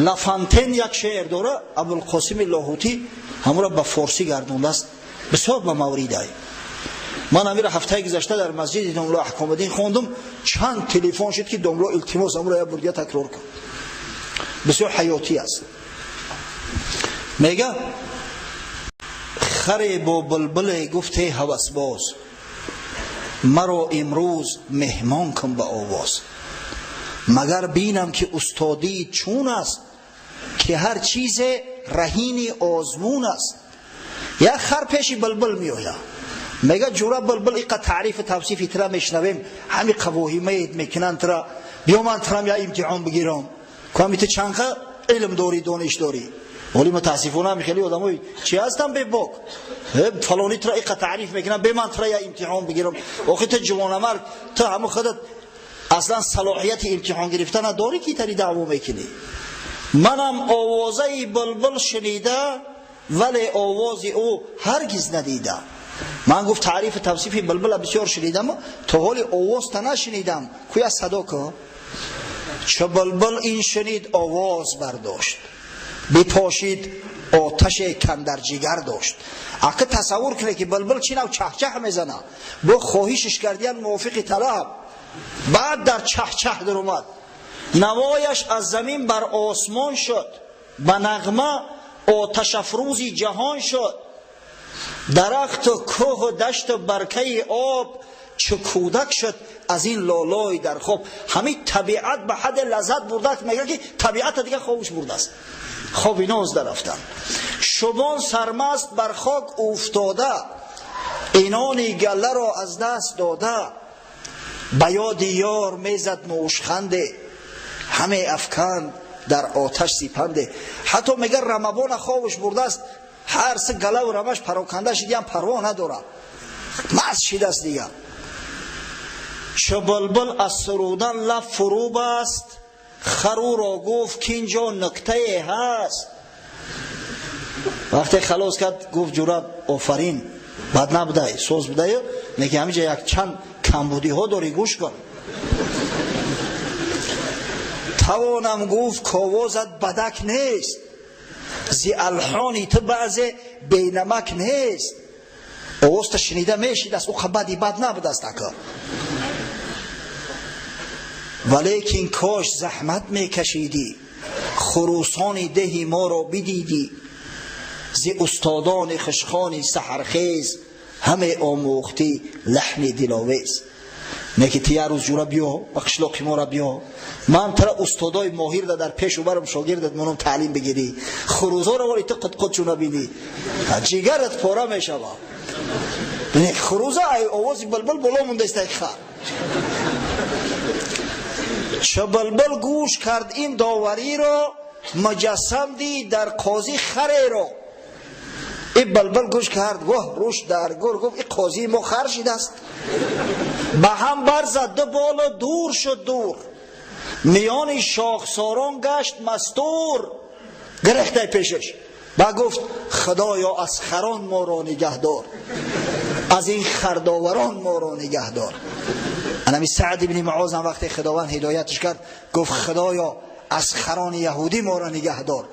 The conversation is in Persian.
لافانتین یک شعر داره، ابوالقاسم لاهوتی همون را به فارسی گردونده است، بسیار به مورد است. من امیر هفته گذشته در مسجد دملا احکام الدین خوندم، چند تلفن شد که دملا التماس امر یا بردیا تکرار کن، بسیار حیاتی است. میگه خر با بلبل گفته هوس باز، مرا امروز مهمان کن به آواز. مگر بینم که استادی چون است، که هر چیز رهین آزمون است. یا خر پیش بلبل می آید، میگه جورا بلبل ایقا تعریف توصیفی ترا میشنویم، همین قواهی مید میکنن ترا، بیا من ترا یا امتحان بگیرم، کامی تو چنخه علم داری دانش داری، ولی متاسفانه می خیلی آدمای چی هستن به باک فلانی ترا ایقا تعریف میکنن، به من ترا یا امتحان بگیرم. آخه تو جوانمرد، تو همه خودت اصلا صلاحیت امتحان گرفتن نداری که تری دعوا میکنی. منم آوازه بلبل شنیده، ولی آواز او هرگز ندیده. من گفت تعریف توصیف بلبل بسیار شنیدم، تا حالی آواز تا نشنیدم. کویا صدا که چه بلبل این شنید آواز برداشت، بپاشید آتش کندر جگر داشت. اگه تصور کنه که بلبل چی نو چه چه میزنه، با خواهشش کردین موافق طلب، بعد در چه چه در اومد، نوایش از زمین بر آسمان شد، به نغمه آتش افروزی جهان شد. درخت و کوه و دشت و برکه آب، چه کودک شد از این لالای در خواب. همین طبیعت به حد لذت برده، میگه که طبیعت دیگه خوابش برده است، خوابی ناز در رفتن. شبان سرمست بر خاک افتاده، اینان گله را از دست داده. به یاد یار میزد نوشخنده، همه افکند در آتش سیپنده. حتی میگه رمبان خوابش برده است، هر سه گله و رمش پراکنده شدی هم پروا نداره، مست شده است دیگه. چه بلبل از سرودن لب فرو بست، خرو را گفت که اینجا نکته هست. وقتی خلاص کرد گفت جورا آفرین، بد نبوده، سوز بوده، میگه همینجا یک چند کمبودی ها داری گوش کن. توانم گفت که آوازت بدک نیست، زی الحانی تو بعض بینمک نیست. آواز تا شنیده میشید است، او خبادی بد نبوده است اکا، ولیکن کاش زحمت میکشیدی، خروسان دهی ما را بدیدی. زی استادان خشخانی سحرخیز، همه آموختی لحن دلاویز. میگه تی روز جورا بیا بخشلاقی ما را بیا، من ترا استادای ماهر در پیش و برم شاگردت منم تعلیم بگیری، خروزا رو ولی تو قد چون بینی جگرت پاره میشه. ببین خروزا آواز بلبل بالا مونده است خر. چه بلبل گوش کرد این داوری را، مجسم دی در قاضی خره را. این بلبل گوش کرد، واه روش در گور گفت این قاضی ما خر شده است. به هم برزد دو بالا دور شد دور، میان شاخساران گشت مستور. گرفته پیشش با گفت خدایا از خران ما را نگهدار، از این خرداوران ما را نگهدار. انمی سعد ابن معاذ هم وقتی خداوند هدایتش کرد گفت خدایا از خران یهودی ما را نگهدار.